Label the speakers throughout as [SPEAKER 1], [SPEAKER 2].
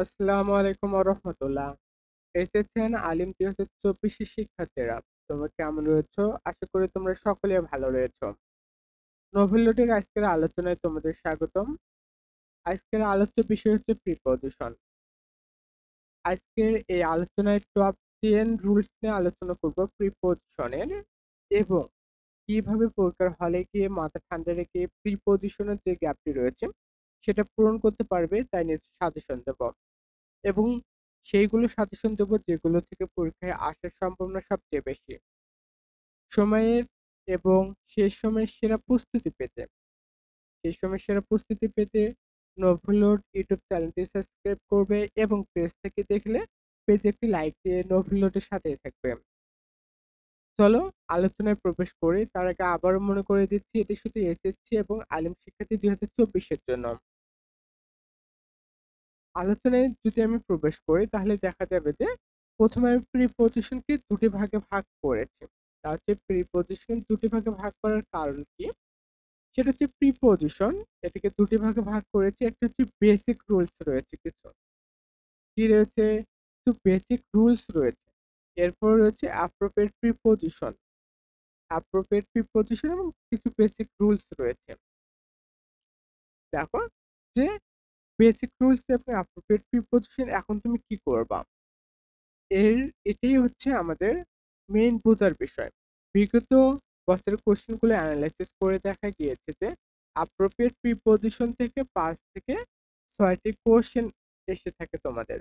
[SPEAKER 1] আসসালামু আলাইকুম রহমতুল্লাহ। এসেছেন আলিম ২০২৪ শিক্ষার্থীরা। তোমরা কেমন রয়েছো? আশা করি তোমরা সকলে ভালো রয়েছো। নোভেলটির আজকের আলোচনায় তোমাদের স্বাগতম। আজকের আলোচ্য বিষয় হচ্ছে প্রিপজিশন। আজকের এই আলোচনায় টপ 10 রুলস নিয়ে আলোচনা করব প্রিপজিশনের, এবং কিভাবে পরীক্ষার হলে গিয়ে মাথা ঠান্ডা রেখে প্রিপজিশনের যে গ্যাপটি রয়েছে সেটা পূরণ করতে পারবে তাই নিয়ে সাজেশন দেব, এবং সেইগুলো সাজেশন দেবো যেগুলো থেকে পরীক্ষায় আসার সম্ভাবনা সবচেয়ে বেশি সময়ের, এবং শেষ সময়ের সেরা প্রস্তুতি পেতে নোভেলোড ইউটিউব চ্যানেলটি সাবস্ক্রাইব করবে, এবং পেজ থেকে দেখলে পেজে একটি লাইক দিয়ে নোভেলোডের সাথেই থাকবে। চলো আলোচনায় প্রবেশ করি। তার আগে আবারও মনে করে দিচ্ছি, এটি শুধু এসএসসি এবং আলিম শিক্ষার্থী 2024-এর জন্য। আলোচনায় যদি আমি প্রবেশ করি তাহলে দেখা যাবে যে প্রথমে আমি প্রিপজিশনকে দুটি ভাগে ভাগ করেছি। তা হচ্ছে প্রিপজিশন দুটি ভাগে ভাগ করার কারণ কি? সেটা হচ্ছে প্রিপজিশন এটাকে দুটি ভাগে ভাগ করেছি। একটা হচ্ছে বেসিক রুলস রয়েছে কিছু, কি রয়েছে? কিছু বেসিক রুলস রয়েছে। এরপর রয়েছে অ্যাপ্রোপ্রিয়েট প্রিপজিশন এবং কিছু বেসিক রুলস রয়েছে। দেখো যে বেসিক রুলস এবং অ্যাপ্রোপ্রিয়েট প্রিপজিশন, এখন তুমি কি করবা? এটাই হচ্ছে আমাদের মেইন বোঝার বিষয়। বিগত বছরের কোশ্চেনগুলো অ্যানালাইসিস করে দেখা গিয়েছে যে অ্যাপ্রোপ্রিয়েট প্রিপজিশন থেকে 5 থেকে 6টি কোশ্চেন এসে থাকে তোমাদের।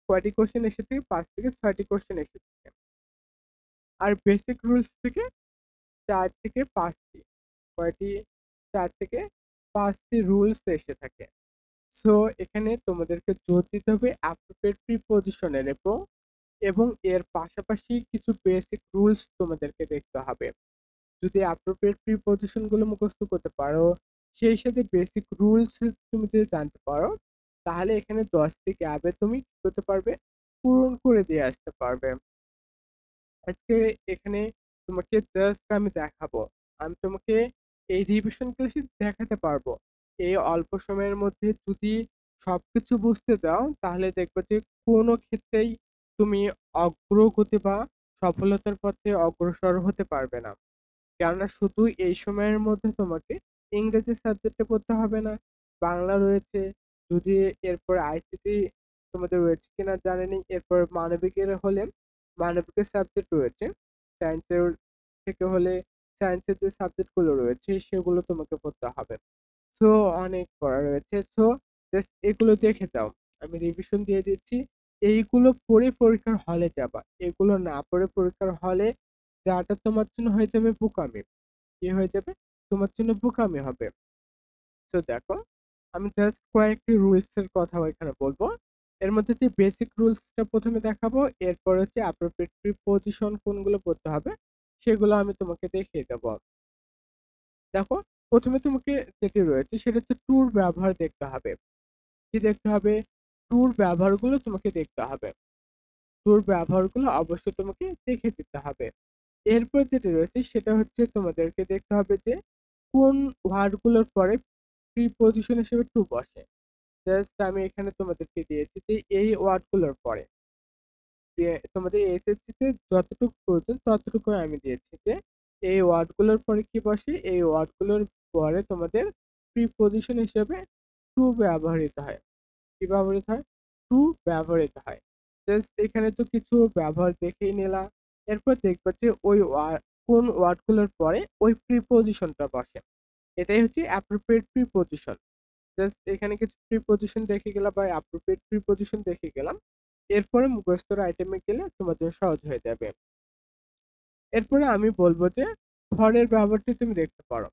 [SPEAKER 1] কয়টি কোশ্চেন এসে থাকে? 5 থেকে 6টি কোশ্চেন এসে থাকে। আর বেসিক রুলস থেকে 4 থেকে 5টি। কয়টি? 4 থেকে 5টি রুলস এসে থাকে। সো এখানে তোমাদেরকে জোর দিতে হবে অ্যাপ্রোপ্রিয়েট প্রিপজিশনের, এবং এর পাশাপাশি কিছু বেসিক রুলস তোমাদেরকে দেখতে হবে। যদি অ্যাপ্রোপ্রিয়েট প্রিপজিশন গুলো মুখস্থ করতে পারো, সেই সাথে বেসিক রুলস তুমি যদি জানতে পারো, তাহলে এখানে 10টি গ্যাপে তুমি কি করতে পারবে? পূরণ করে দিয়ে আসতে পারবে। আজকে এখানে তোমাকে জাস্ট আমি দেখাবো, আমি তোমাকে এই রিভিশন ক্লাসে দেখাতে পারবো। এই অল্প সময়ের মধ্যে যদি সবকিছু বুঝতে যাও তাহলে দেখবে যে কোনো ক্ষেত্রেই তুমি অগ্রগতি বা সফলতার পথে অগ্রসর হতে পারবে না। কেননা শুধু এই সময়ের মধ্যে তোমাকে ইংরেজি সাবজেক্টে পড়তে হবে না, বাংলা রয়েছে, যদি এরপর আইসিটি তোমাদের রয়েছে কিনা জানি না, এরপর মানবিকের হলে মানবিকের সাবজেক্ট রয়েছে, সায়েন্সের থেকে হলে সায়েন্সের যে সাবজেক্টগুলো রয়েছে সেগুলো তোমাকে পড়তে হবে। সো অনেক পড়া রয়েছে। সো জাস্ট এগুলো দেখে যাও, আমি রিভিশন দিয়ে দিচ্ছি। এইগুলো পড়ে পরীক্ষার হলে যাবা, এগুলো না পড়ে পরীক্ষার হলে যাটা তোমার জন্য হয়ে যাবে বোকামি। কি হয়ে যাবে? তোমার জন্য বোকামি হবে। তো দেখো, আমি জাস্ট কয়েকটি রুলস এর কথা এখানে বলবো। এর মধ্যে যে বেসিক রুলসটা প্রথমে দেখাবো, এরপর হচ্ছে অ্যাপ্রোপ্রিয়েট প্রিপজিশন কোনগুলো পড়তে হবে সেগুলো আমি তোমাকে দেখিয়ে দেবো। দেখো, প্রথমে তোমাকে যেটি রয়েছে সেটা হচ্ছে টুর ব্যবহার দেখতে হবে। কি দেখতে হবে? টুর ব্যবহারগুলো তোমাকে দেখতে হবে। টুর ব্যবহারগুলো অবশ্যই তোমাকে দেখে দিতে হবে। এরপর যেটা রয়েছে সেটা হচ্ছে তোমাদেরকে দেখতে হবে যে কোন ওয়ার্ডগুলোর পরে প্রিপজিশন হিসেবে টু বসে। জাস্ট আমি এখানে তোমাদেরকে দিয়েছি যে এই ওয়ার্ডগুলোর পরে তোমাদের এসএসসি তে যতটুকু প্রয়োজন ততটুকু আমি দিয়েছি যে এই ওয়ার্ডগুলোর পরে কি বসে, এই ওয়ার্ডগুলোর পরে তোমাদের প্রিপজিশন হিসেবে টু ব্যবহৃত হয়। কি ব্যবহৃত হয়? টু ব্যবহৃত হয়। জাস্ট এখানে তো কিছু ব্যবহার দেখেই নিলাম। এরপর দেখবো যে ওই কোন ওয়ার্ডগুলোর পরে ওই প্রিপজিশনটা বসে। এটাই হচ্ছে অ্যাপ্রোপ্রিয়েট প্রিপজিশন। জাস্ট এখানে কিছু প্রিপজিশন দেখে গেলাম বা অ্যাপ্রোপ্রিয়েট প্রিপজিশন দেখে গেলাম। এরপরে মুখস্থর আইটেমে গেলে তোমার জন্য সহজ হয়ে যাবে। এরপরে আমি বলবো যে ফরের ব্যবহারটি তুমি দেখতে পারো।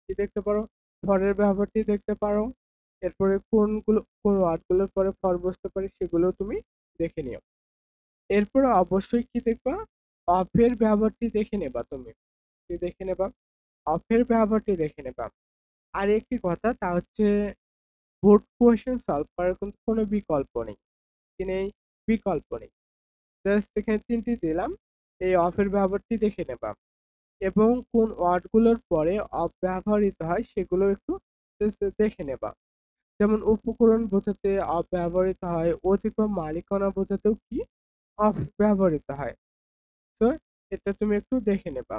[SPEAKER 1] কি দেখতে পারো? ফরের ব্যবহারটি দেখতে পারো। এরপরে কোন ওয়ার্ডগুলোর পরে ফর বসতে পারে সেগুলো তুমি দেখে নিও। এরপরে অবশ্যই কি দেখবা? অফের ব্যবহারটি দেখে নেবা তুমি। কি দেখে নেবা? অফের ব্যবহারটি দেখে নেবা। আর একটি কথা, তা হচ্ছে বোর্ড কোয়েশ্চেন সলভ করার কিন্তু কোনো বিকল্প নেই। কি নেই? বিকল্প নেই। জাস্ট এখানে ৩টি দিলাম। এই অফের ব্যবহারটি দেখে নেবা, এবং কোন ওয়ার্ডগুলোর পরে অফ ব্যবহৃত হয় সেগুলো একটু জাস্ট দেখে নেবা। যেমন উপকরণ বোঝাতে অফ ব্যবহৃত হয়, অধিক বা মালিকানা বোঝাতেও কি অফ ব্যবহৃত হয়। তো এটা তুমি একটু দেখে নেবা।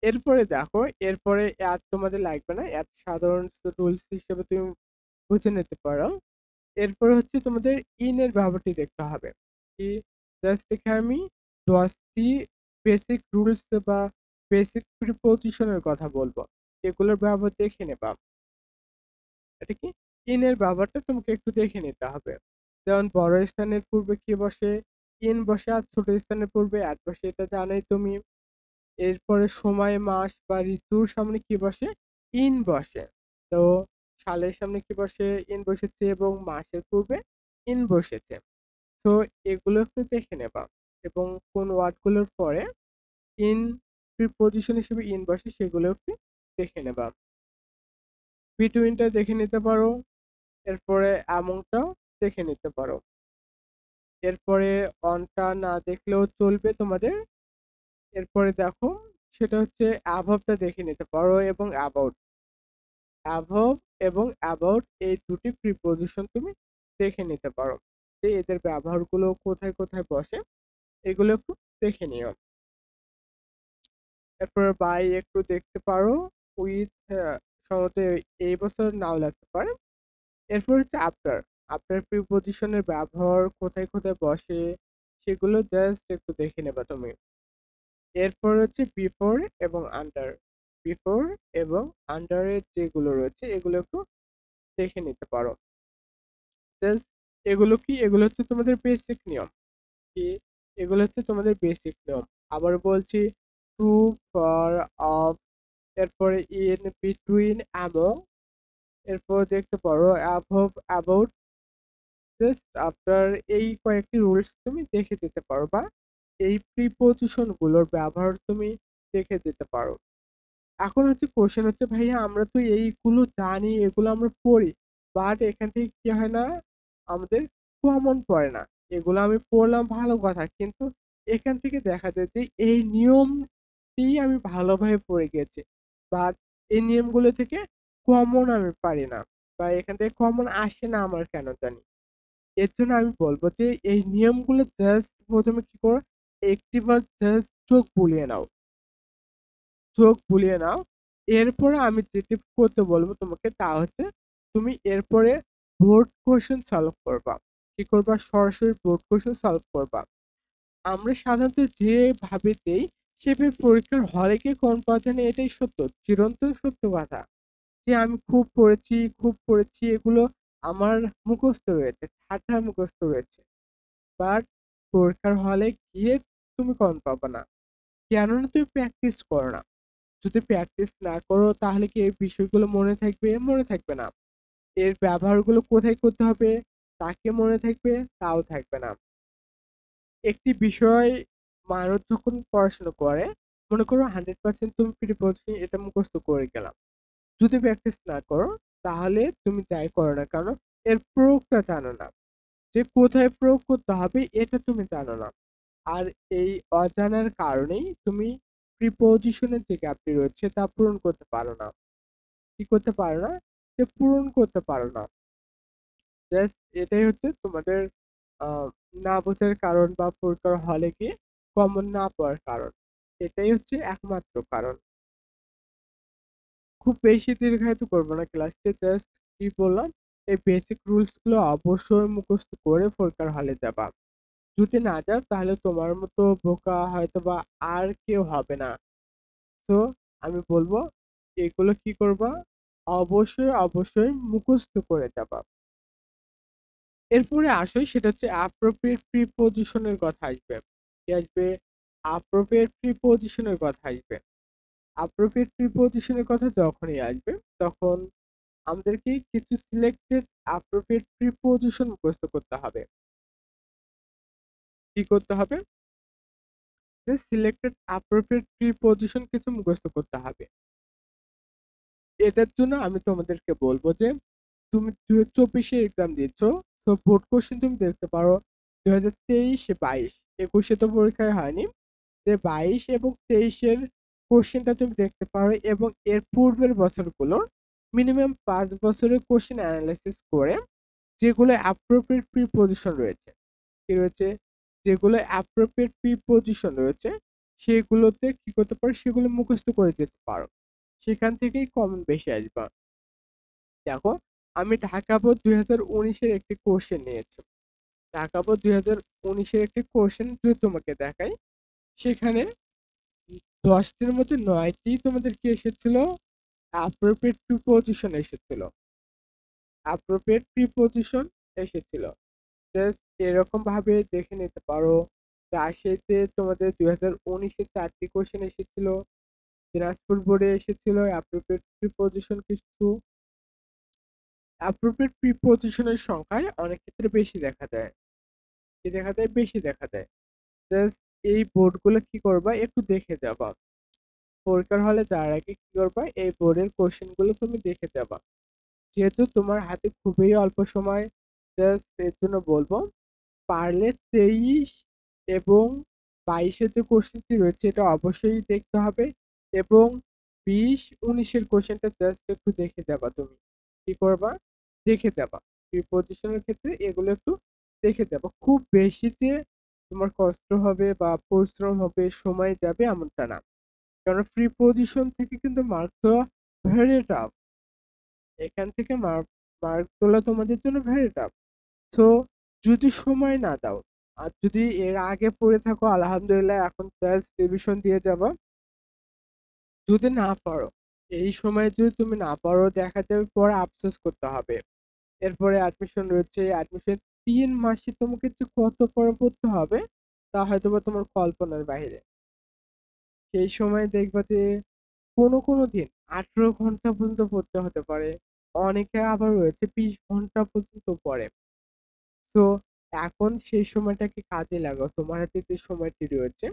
[SPEAKER 1] এরপরে দেখো, এরপরে অ্যাড তোমাদের লাগবে না, অ্যাড সাধারণ রুলস হিসেবে তুমি বুঝে নিতে পারো। এরপরে হচ্ছে তোমাদের ইন এর ব্যবহারটি দেখতে হবে। কি, জাস্ট এখানে আমি 10টি বেসিক রুলস বা বেসিক প্রিপজিশনের কথা বলবো, এগুলোর ব্যবহার দেখে নেবা। এটা কি, ইন এর ব্যবহারটা তোমাকে একটু দেখে নিতে হবে। যেমন বড় স্থানের পূর্বে কি বসে, ইন বসে, আর ছোট স্থানের পূর্বে অ্যাট বসে, এটা জানোই তুমি। এরপরে সময়, মাস বা ঋতুর সামনে কি বসে, ইন বসে। তো সালের সামনে কি বসে, ইন বসেছে, এবং মাসের পূর্বে ইন বসেছে। তো এগুলো একটু দেখে নেবা, এবং কোন ওয়ার্ডগুলোর পরে ইন প্রিপজিশন হিসেবে ইন বসে সেগুলো একটু দেখে নেবা। বিটুইনটা দেখে নিতে পারো, এরপরে অ্যামংটাও দেখে নিতে পারো। এরপরে অনটা না দেখলেও চলবে তোমাদের। এরপরে দেখো, সেটা হচ্ছে অ্যাভাবটা দেখে নিতে পারো, এবং অ্যাবাউট। অ্যাভাব এবং অ্যাবাউট এই দুটি প্রিপজিশন তুমি দেখে নিতে পারো, যে এদের ব্যবহারগুলো কোথায় কোথায় বসে, এগুলো একটু দেখে নিও। এরপর বাই একটু দেখতে পারো, উইথ সম্ভবত এই বছর নাও লাগতে পারে। এরপর হচ্ছে আফটার। আফটার প্রিপজিশনের ব্যবহার কোথায় কোথায় বসে সেগুলো জাস্ট একটু দেখে নেবা তুমি। এরপর হচ্ছে বিফোর এবং আন্ডার। বিফোর এবং আন্ডারের যেগুলো রয়েছে এগুলো একটু দেখে নিতে পারো। জাস্ট এগুলো কি, এগুলো হচ্ছে তোমাদের বেসিক নিয়ম। কি, এগুলো হচ্ছে তোমাদের বেসিক নিয়ম। আবার বলছি, টু, ফর, অফ, এরপরে ইন, বিটুইন, অ্যামং, এরপর দেখতে পারো অ্যাবভ, অ্যাবাউট, জাস্ট আফটার। এই কয়েকটি রুলস তুমি দেখে দিতে পারো, বা এই প্রিপজিশন গুলোর ব্যবহার তুমি দেখে দিতে পারো। এখন হচ্ছে কোশ্চেন হচ্ছে, ভাইয়া আমরা তো এইগুলো জানি, এগুলো আমরা পড়ি, বাট এখান থেকে কি হয় না, আমাদের কমন পড়ে না। এগুলো আমি পড়লাম ভালো কথা, কিন্তু এখান থেকে দেখা যায় যে এই নিয়মটি আমি ভালোভাবে পড়ে গেছি, বাট এই নিয়মগুলো থেকে কমন আমি পারি না, বা এখান থেকে কমন আসে না আমার কেন জানি। এর জন্য আমি বলবো যে এই নিয়মগুলো জাস্ট প্রথমে কি করো, একটিবার জাস্ট চোখ বুলিয়ে নাও, চোখ বুলিয়ে নাও। এরপরে আমি যেটি করতে বলবো তোমাকে তা হচ্ছে, তুমি এরপরে বোর্ড কোশ্চেন সলভ করবা। কি করবা, সরাসরি বোর্ড কোশ্চেন সলভ করবা। আমরা সাধারণত যে ভাবে দেই সেভাবে পরীক্ষার হলে গিয়ে কোন পাওয়া যায় না, এটাই সত্য, চিরন্তন সত্য কথা। যে আমি খুব পড়েছি, এগুলো আমার মুখস্থ রয়েছে, ঠাঠা মুখস্থ রয়েছে, বাট পরীক্ষার হলে গিয়ে তুমি কম পাবা না। কেননা তুমি প্র্যাকটিস করো না। যদি প্র্যাকটিস না করো তাহলে কি এই বিষয়গুলো মনে থাকবে? মনে থাকবে না। এর ব্যবহারগুলো কোথায় করতে হবে তাকে মনে থাকবে? তাও থাকবে না। একটি বিষয় মানুষ যখন পড়াশোনা করে, মনে করো 100% তুমি প্রিপোজিশন এটা মুখস্থ করে গেলাম। যদি প্র্যাকটিস না করো তাহলে তুমি যাই করো না কেন, এর প্রয়োগটা জানো না। যে কোথায় প্রয়োগ করতে হবে এটা তুমি জানো না। আর এই অজানার কারণেই তুমি প্রিপজিশনের যে গ্যাপটি রয়েছে তা পূরণ করতে পারো না। কি করতে পারো না? যে পূরণ করতে পারো না। জাস্ট এটাই হচ্ছে তোমাদের আহ, না বোঝার কারণ, বা পরীক্ষার হলে গিয়ে কমন না পাওয়ার কারণ। এটাই হচ্ছে একমাত্র কারণ। খুব বেশি দীর্ঘায়িত করবো না ক্লাসটি, জাস্ট কি বললাম, এই বেসিক রুলস গুলো অবশ্যই মুখস্থ করে পরীক্ষার হলে যাবা। যদি না যাও তাহলে তোমার মতো বোকা হয়তো বা আর কেউ হবে না। তো আমি বলবো এগুলো কি করবা, অবশ্যই অবশ্যই মুখস্থ করে যাবা। এরপরে আসো, সেটা হচ্ছে অ্যাপ্রোপ্রিয়েট প্রিপজিশনের কথা আসবে। কি আসবে? অ্যাপ্রোপ্রিয়েট প্রিপজিশনের কথা আসবে। অ্যাপ্রোপ্রিয়েট প্রিপজিশনের কথা যখনই আসবে, তখন আমাদেরকে কিছু সিলেক্টেড অ্যাপ্রোপ্রিয়েট প্রিপজিশন মুখস্থ করতে হবে। কি করতে হবে? যে সিলেক্টেড অ্যাপ্রোপ্রিয়েট প্রিপজিশন কিছু মুখস্থ করতে হবে। এটার জন্য আমি তোমাদেরকে বলবো যে তুমি 2024 এক্সাম দিচ্ছ, তো বোর্ড কোশ্চেন তুমি দেখতে পারো 2023, 22, 21 তো পরীক্ষায় হয়নি, যে 22 এবং 23 এর কোশ্চেনটা তুমি দেখতে পারো, এবং এর পূর্বের বছরগুলোর মিনিমাম 5 বছরের কোশ্চেন অ্যানালাইসিস করে যেগুলো অ্যাপ্রোপ্রিয়েট প্রিপজিশন রয়েছে, কি রয়েছে, যেগুলো অ্যাপ্রোপ্রিয়েট প্রিপজিশন রয়েছে সেগুলোতে কি করতে পারো, সেগুলো মুখস্থ করে যেতে পারো, সেখান থেকেই কমন বেশি আসবা। দেখো, আমি ঢাকা বোর্ড 2019-এর একটি কোশ্চেন নিয়েছি। ঢাকা বোর্ড 2019-এর একটি কোশ্চেন যদি তোমাকে দেখাই, সেখানে 10টির মধ্যে 9টি তোমাদের কি এসেছিল, অ্যাপ্রোপ্রিয়েট প্রিপজিশন এসেছিল, অ্যাপ্রোপ্রিয়েট প্রিপজিশন এসেছিল। জাস্ট এরকম ভাবে দেখে নিতে পারো। রাজশাহীতে তোমাদের 2019-এ 4টি কোশ্চেন এসেছিল, দিনাজপুর বোর্ডে এসেছিল অ্যাপ্রোপ্রিয়েট প্রিপজিশন কিছু। অ্যাপ্রোপ্রিয়েট প্রিপজিশনের সংখ্যায় অনেক ক্ষেত্রে বেশি দেখা যায়, কি দেখা যায়, বেশি দেখা যায়। জাস্ট এই বোর্ডগুলো কি করবা, একটু দেখে যাবা। পরীক্ষার হলে যাওয়ার আগে কি করবা, এই বোর্ডের কোশ্চেন গুলো তুমি দেখে যাবা। যেহেতু তোমার হাতে খুবই অল্প সময়, জাস্ট এর জন্য বলবো, পারলে 23 এবং 22-এর যে কোশ্চেনটি রয়েছে এটা অবশ্যই দেখতে হবে, এবং 20-19-এর কোশ্চেনটা জাস্ট একটু দেখে যাবা। তুমি কি করবা, দেখে যাবা। প্রিপজিশনের ক্ষেত্রে এগুলো একটু দেখে যাবা। খুব বেশি যে তোমার কষ্ট হবে বা পরিশ্রম হবে, সময় যাবে এমনটা না। কারণ প্রিপজিশন থেকে কিন্তু মার্ক দেওয়া ভেরি টাফ। এখান থেকে মার্ক তোলা তোমাদের জন্য ভেরি টাফ। সো যদি সময় না দাও, আর যদি এর আগে পড়ে থাকো আলহামদুলিল্লাহ, এখন জাস্ট রিভিশন দিয়ে যাবা। যদি না পারো, এই সময় যদি তুমি না পারো, দেখা যাবে পরে আফসোস করতে হবে। এরপরে অ্যাডমিশন রয়েছে, অ্যাডমিশন 3 মাসে তোমাকে যে কত পড়া পড়তে হবে তা হয়তোবা তোমার কল্পনার বাইরে। সেই সময় দেখবা যে কোনো দিন 18 ঘন্টা পর্যন্ত পড়তে হতে পারে, অনেকে আবার রয়েছে 20 ঘন্টা পর্যন্ত পড়ে। সো এখন সেই সময়টাকে কাজে লাগাও, তোমার হাতে যে সময়টি রয়েছে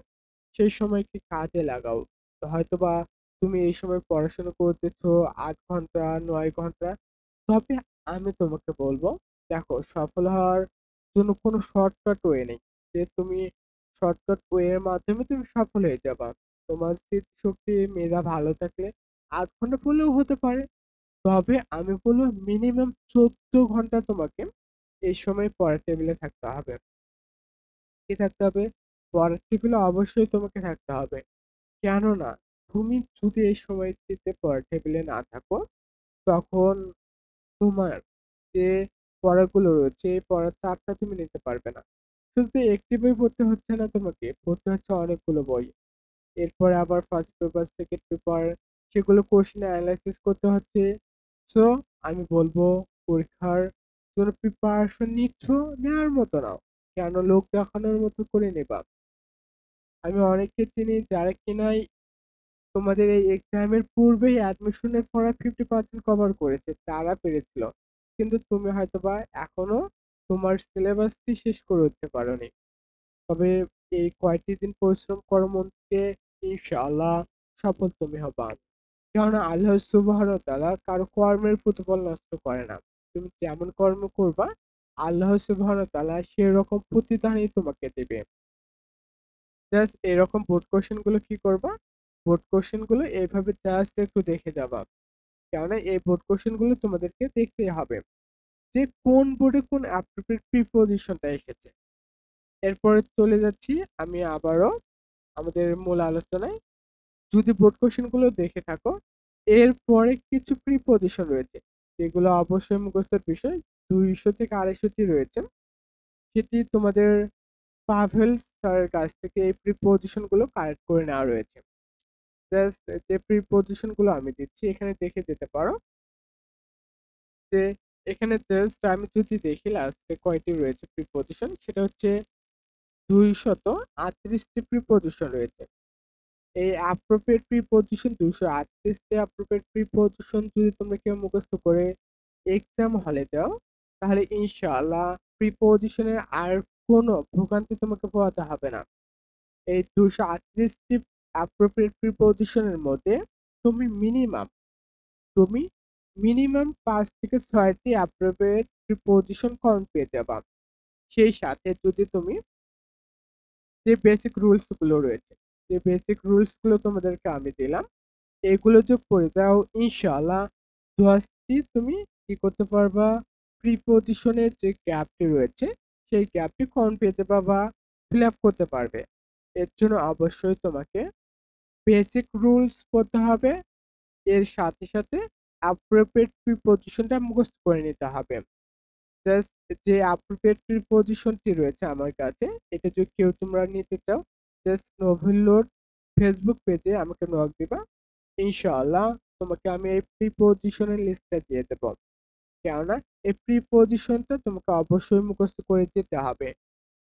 [SPEAKER 1] সেই সময়কে কাজে লাগাও। তো হয়তোবা তুমি এই সময় পড়াশোনা করতেছো 8 ঘন্টা 9 ঘন্টা, তবে আমি তোমাকে বলবো, দেখো, সফল হওয়ার জন্য কোনো শর্টকাট ওয়ে নেই যে তুমি শর্টকাট ওয়ে এর মাধ্যমে তুমি সফল হয়ে যাবা। তোমার স্মৃতিশক্তি, মেধা ভালো থাকলে 8 ঘন্টা পড়লেও হতে পারে। তবে আমি বলবো মিনিমাম 14 ঘন্টা তোমাকে এই সময় পড়ার টেবিলে থাকতে হবে। কি থাকতে হবে, পড়ার টেবিলে অবশ্যই তোমাকে থাকতে হবে। কেননা তুমি যদি এই সময়টিতে পড়ার টেবিলে না থাকো, তখন তোমার যে পড়াগুলো রয়েছে এই পড়ার চাপটা তুমি নিতে পারবে না। শুধু একটি বই পড়তে হচ্ছে না, তোমাকে পড়তে হচ্ছে অনেকগুলো বই। এরপরে আবার ফার্স্ট পেপার, সেকেন্ড পেপার, সেগুলো কোশ্চেন অ্যানালাইসিস করতে হচ্ছে। সো আমি বলবো, পরীক্ষার জন্য প্রিপারেশন নিচ্ছ, নেওয়ার মতো নাও, কেন লোক দেখানোর মতো করে নেবা। আমি অনেককে চিনি যারা কিনা তোমাদের এই এক্সামের পূর্বেই অ্যাডমিশনের পড়া 50% কভার করেছে, তারা পেরেছিল। কিন্তু তুমি হয়তোবা এখনো তোমার সিলেবাসটি শেষ করে উঠতে পারোনি। তবে এই কয়েকটি দিন পরিশ্রম করো মন থেকে, ইনশাআল্লাহ সফল তুমি হবা। কেননা আল্লাহ সুবহানাহু ওয়া তাআলা কারো কর্মের প্রতিফল নষ্ট করে না। তুমি যেমন কর্ম করবা, আল্লাহ সুবহানাহু ওয়া তাআলা সেরকম প্রতিদানই তোমাকে দেবে। জাস্ট এরকম বোর্ড কোশ্চেন গুলো কি করবা, বোর্ড কোশ্চেন গুলো এইভাবে জাস্ট একটু দেখে যাবা। কেননা এই বোর্ড কোশ্চেন গুলো তোমাদেরকে দেখতেই হবে যে কোন বোর্ডে কোন অ্যাপ্রোপ্রিয়েট প্রিপজিশনটা এসেছে। এরপরে চলে যাচ্ছি আমি আবারও আমাদের মূল আলোচনায়। যদি বোর্ড কোশ্চেন গুলো দেখে থাকো, এরপরে কিছু প্রিপজিশন রয়েছে যেগুলো অবশ্যই মুখস্থের বিষয়। 200 থেকে 250টি রয়েছে, সেটি তোমাদের পাভেল স্যারের কাছ থেকে এই প্রিপজিশন গুলো কালেক্ট করে নেওয়া রয়েছে। জাস্ট যে প্রিপজিশন গুলো আমি দিচ্ছি এখানে দেখে যেতে পারো যে এখানে জাস্ট আমি যদি দেখি লাস্টে কয়টি রয়েছে প্রিপজিশন, সেটা হচ্ছে 238টি প্রিপজিশন রয়েছে। এই অ্যাপ্রোপ্রিয়েট প্রিপজিশন 238টি অ্যাপ্রোপ্রিয়েট প্রিপজিশন যদি তোমরা কেউ মুখস্থ করে এক্সাম হলে যাও, তাহলে ইনশাআল্লাহ প্রিপজিশনের আর কোনো ভোগান্তি তোমাকে পোহাতে হবে না। এই 238টি অ্যাপ্রোপ্রিয়েট প্রিপজিশনের মধ্যে তুমি মিনিমাম তুমি মিনিমাম 5 থেকে 6টি অ্যাপ্রোপ্রিয়েট প্রিপজিশন কমন পেয়ে যাবা। সেই সাথে যদি তুমি যে বেসিক রুলস গুলো রয়েছে, যে বেসিক রুলস গুলো তোমাদেরকে আমি দিলাম, এগুলো যোগ করে দাও, ইনশাআল্লাহ জাস্টই তুমি কি করতে পারবা, প্রিপজিশনের যে গ্যাপটি রয়েছে সেই গ্যাপটি কোন পেজে বা ফিল আপ করতে পারবে। এর জন্য অবশ্যই তোমাকে বেসিক রুলস পড়তে হবে, এর সাথে সাথে অ্যাপ্রোপ্রিয়েট প্রিপজিশনটা মুখস্থ করে নিতে হবে। জাস্ট যে অ্যাপ্রোপ্রিয়েট প্রিপজিশনটি রয়েছে আমার কাছে, এটা যদি কেউ তোমরা নিতে চাও, জাস্ট নোভেল্লোর ফেসবুক পেজে আমাকে নক দিবা, ইনশাআল্লাহ তোমাকে আমি এই প্রিপজিশনের লিস্টটা দিয়ে দেবো। কেননা এই প্রিপজিশনটা তোমাকে অবশ্যই মুখস্থ করে যেতে হবে।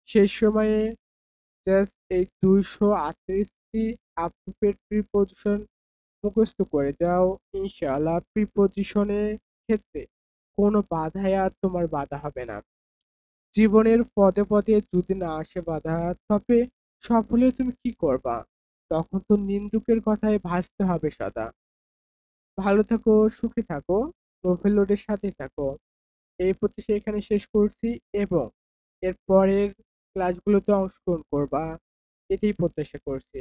[SPEAKER 1] সেই সময়ে জাস্ট এই 238টি অ্যাপ্রোপ্রিয়েট প্রিপজিশন মুখস্থ করে যাও, ইনশাআল্লাহ প্রিপজিশনের ক্ষেত্রে কোনো বাধাই আর তোমার বাধা হবে না। জীবনের পদে পদে যদি না আসে বাধা, তবে সফলে তুমি কি করবা? তখন তো নিন্দুকের কথায় ভাসতে হবে সদা। ভালো থাকো, সুখে থাকো, নোভেললোডের সাথে থাকো। এই প্রত্যাশা এখানে শেষ করছি, এবং এর পরের ক্লাসগুলোতে অংশগ্রহণ করবা, এটাই প্রত্যাশা করছি।